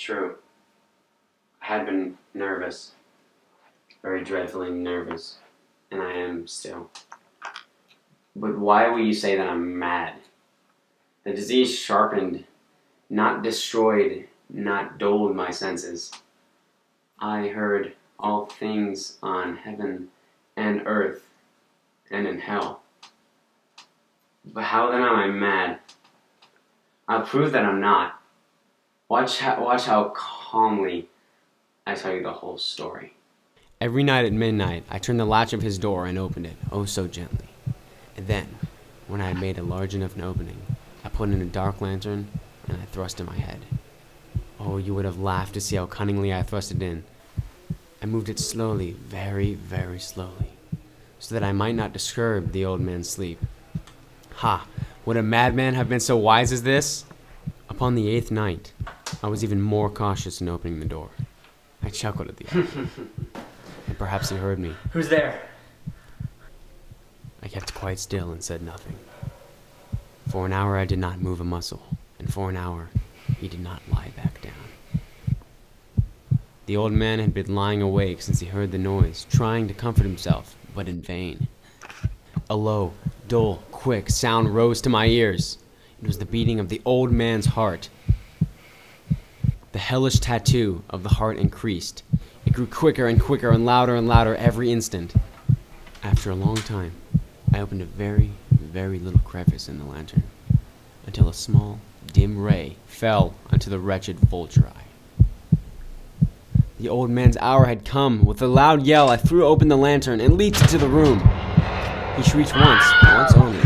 true. I had been nervous, very dreadfully nervous, and I am still. But why will you say that I'm mad? The disease sharpened, not destroyed, not dulled my senses. I heard all things on heaven and earth and in hell. But how then am I mad? I'll prove that I'm not. Watch how calmly I tell you the whole story. Every night at midnight, I turned the latch of his door and opened it, oh so gently. And then, when I had made a large enough opening, I put in a dark lantern and I thrust in my head. Oh, you would have laughed to see how cunningly I thrust it in. I moved it slowly, very, very slowly, so that I might not disturb the old man's sleep. Ha! Would a madman have been so wise as this? Upon the 8th night, I was even more cautious in opening the door. I chuckled at the old man, and perhaps he heard me. Who's there? I kept quite still and said nothing. For an hour I did not move a muscle, and for an hour he did not lie back down. The old man had been lying awake since he heard the noise, trying to comfort himself, but in vain. A low, dull, quick sound rose to my ears. It was the beating of the old man's heart. The hellish tattoo of the heart increased. It grew quicker and quicker and louder every instant. After a long time, I opened a very, very little crevice in the lantern, until a small, dim ray fell onto the wretched vulture eye. The old man's hour had come. With a loud yell, I threw open the lantern and leaped into the room. He shrieked once only.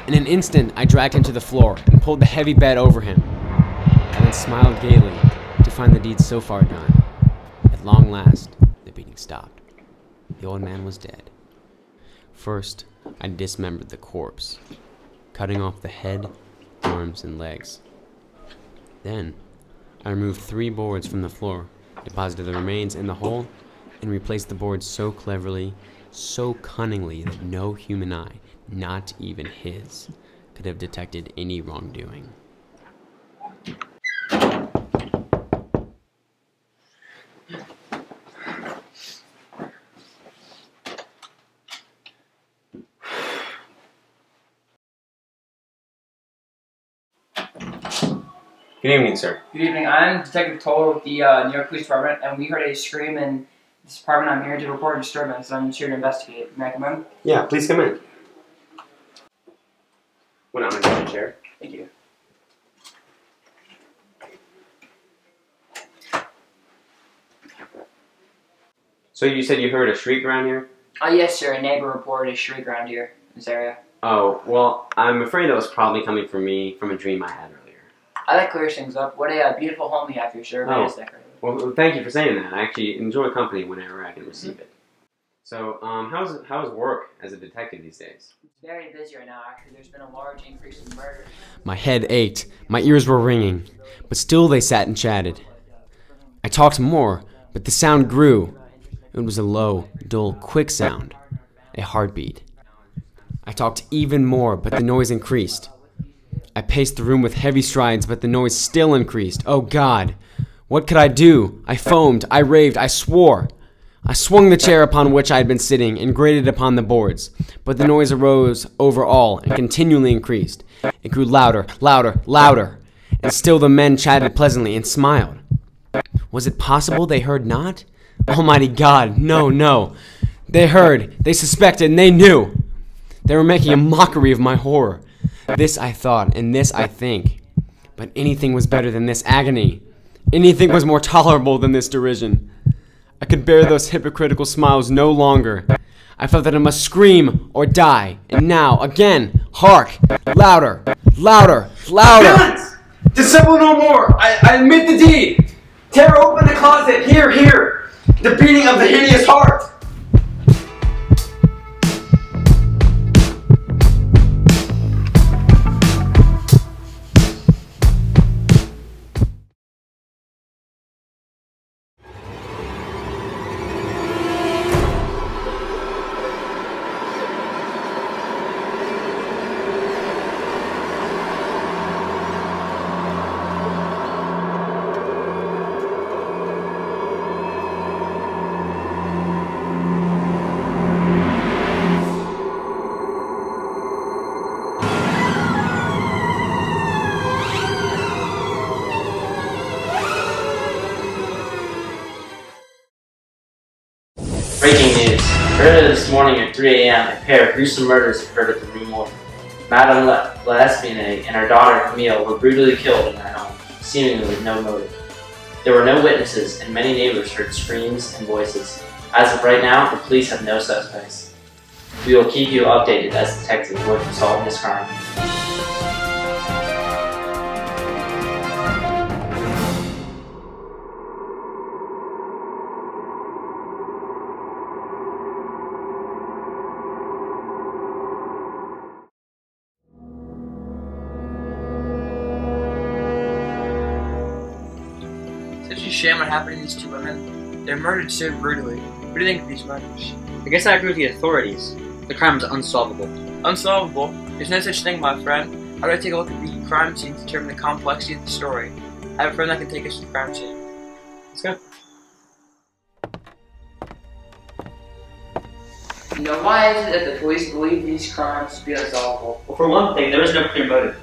In an instant, I dragged him to the floor and pulled the heavy bed over him. I then smiled gaily to find the deed so far done. At long last, the beating stopped. The old man was dead. First, I dismembered the corpse, cutting off the head, arms, and legs. Then, I removed 3 boards from the floor, deposited the remains in the hole, and replaced the boards so cleverly, so cunningly that no human eye, not even his, could have detected any wrongdoing. Good evening, sir. Good evening. I'm Detective Toler with the New York Police Department, and we heard a scream in this department. I'm here to report a disturbance, and I'm just here to investigate. May I come in? Yeah, please come in. Went on into the chair. Thank you. So you said you heard a shriek around here? Yes, sir. A neighbor reported a shriek around here, in this area. Oh, well, I'm afraid that was probably coming from me, from a dream I had earlier. That clears things up. What a beautiful home you have here, sir. Very decorated. Well, thank you for saying that. I actually enjoy company whenever I can receive it. So, how's work as a detective these days? It's very busy right now, actually. There's been a large increase in murders. My head ached. My ears were ringing. But still they sat and chatted. I talked more, but the sound grew. It was a low, dull, quick sound. A heartbeat. I talked even more, but the noise increased. I paced the room with heavy strides, but the noise still increased. Oh God! What could I do? I foamed, I raved, I swore. I swung the chair upon which I had been sitting and grated upon the boards, but the noise arose over all and continually increased. It grew louder, louder, louder, and still the men chatted pleasantly and smiled. Was it possible they heard not? Almighty God, no, no. They heard, they suspected, and they knew. They were making a mockery of my horror. This I thought, and this I think. But anything was better than this agony. Anything was more tolerable than this derision. I could bear those hypocritical smiles no longer. I felt that I must scream or die. And now, again, hark! Louder! Louder! Louder! Silence! Dissemble no more! I admit the deed! Tear open the closet! Here, here! The beating of the hideous heart! Breaking news. Earlier this morning at 3 a.m., a pair of gruesome murders occurred at the Rue Morgue. Madame L'Espionne and her daughter Camille were brutally killed in their home, seemingly with no motive. There were no witnesses, and many neighbors heard screams and voices. As of right now, the police have no suspects. We will keep you updated as detectives work to solve this crime. Such a shame what happened to these two women. They're murdered so brutally. What do you think of these murders? I guess I agree with the authorities. The crime is unsolvable. Unsolvable? There's no such thing, my friend. How do I take a look at the crime scene to determine the complexity of the story? I have a friend that can take us to the crime scene. Let's go. You know, why is it that the police believe these crimes to be unsolvable? Well, for one thing, there is no clear motive.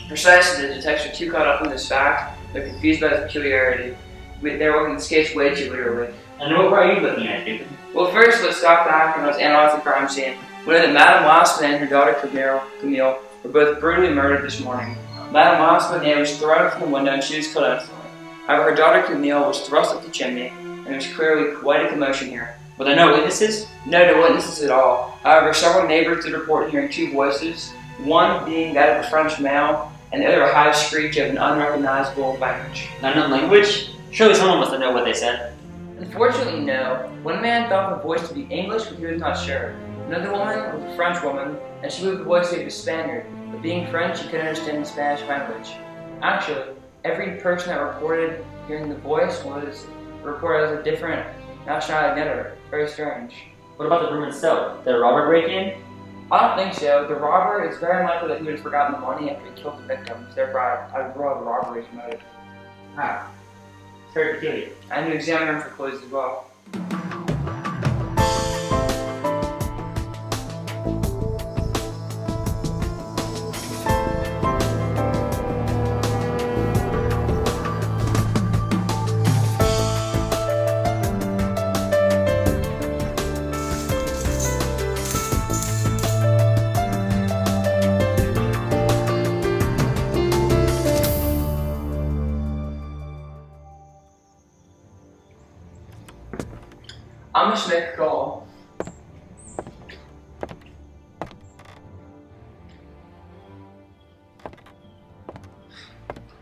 Precisely, the detectives are too caught up in this fact. They're confused by the peculiarity. They're working this case way too literally. And what are you looking at, David? Well, first, let's stop back and let's analyze the crime scene. We know that Madame L'Espionne and her daughter Camille were both brutally murdered this morning. Madame L'Espionne was thrown from the window and she was killed instantly. However, her daughter Camille was thrust up the chimney, and there was clearly quite a commotion here. Were there no witnesses? No witnesses at all. However, several neighbors did report hearing two voices, one being that of a French male, and the other a high screech of an unrecognizable language. Unknown language? Surely someone must have known what they said. Unfortunately, no. One man thought the voice to be English, but he was not sure. Another woman was a French woman, and she believed the voice to be a Spaniard, but being French, she couldn't understand the Spanish language. Actually, every person that reported hearing the voice was reported as a different nationality than other. Very strange. What about the room itself? Did a robber break in? I don't think so. The robber, it's very unlikely that he would have forgotten the money after he killed the victims. Therefore, I would rule out the robbery's motive. Wow. It's very peculiar. I need to examine him for clues as well. I'm just make a call.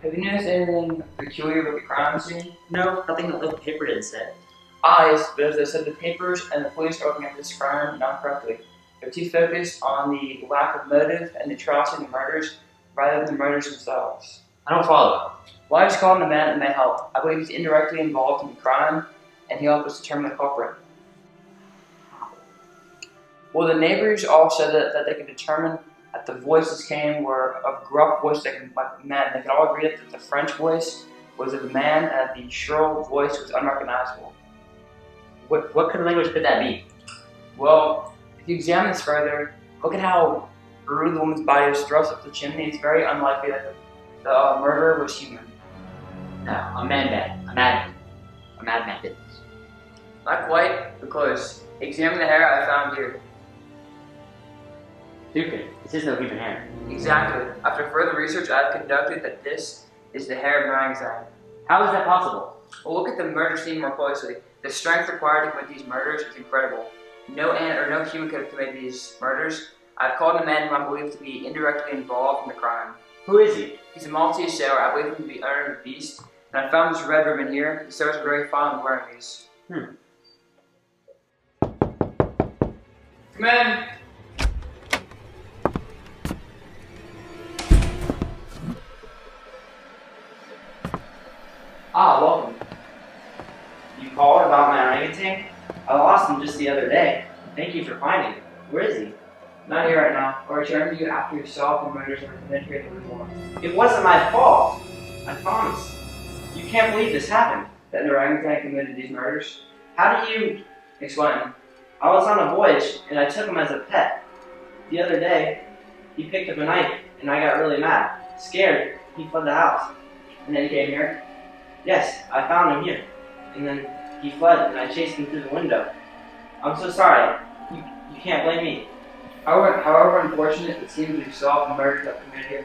Have you noticed anything peculiar with the crime scene? No, nothing that the paper didn't say. Yes, but as I said, the papers and the police are looking at this crime not correctly. They're too focused on the lack of motive and the atrocity of the murders rather than the murders themselves. I don't follow. Well, I just called him a man that may help. I believe he's indirectly involved in the crime, and he'll help us determine the culprit. Well, the neighbors all said that they could determine that the voices came were of gruff voice like men. They could all agree that the French voice was of a man and that the shrill voice was unrecognizable. What kind of language could that be? Well, if you examine this further, look at how brutal the woman's body was thrust up the chimney. It's very unlikely that the murderer was human. No, a madman did this. Not quite, but close. Examine the hair I found here. Stupid. This is no human hair. Exactly. After further research I've conducted, that this is the hair of Meringue. How is that possible? Well, look at the murder scene more closely. The strength required to commit these murders is incredible. No ant or no human could have committed these murders. I've called a man who I believe to be indirectly involved in the crime. Who is he? He's a Maltese sailor. I believe him to be owner of the beast. And I found this red ribbon here. The sailors are very fond of wearing these. Come in. Welcome. You called about my orangutan? I lost him just the other day. Thank you for finding him. Where is he? Not here right now. I'll return to you after you solve the murders that were committed here in the reform. It wasn't my fault. I promise. You can't believe this happened. That an orangutan committed these murders? How do you Explain. I was on a voyage and I took him as a pet. The other day, he picked up a knife and I got really mad. Scared, he fled the house. And then he came here? Yes, I found him here. And then he fled and I chased him through the window. I'm so sorry. You can't blame me. However unfortunate, it seems we've solved the murder of the community of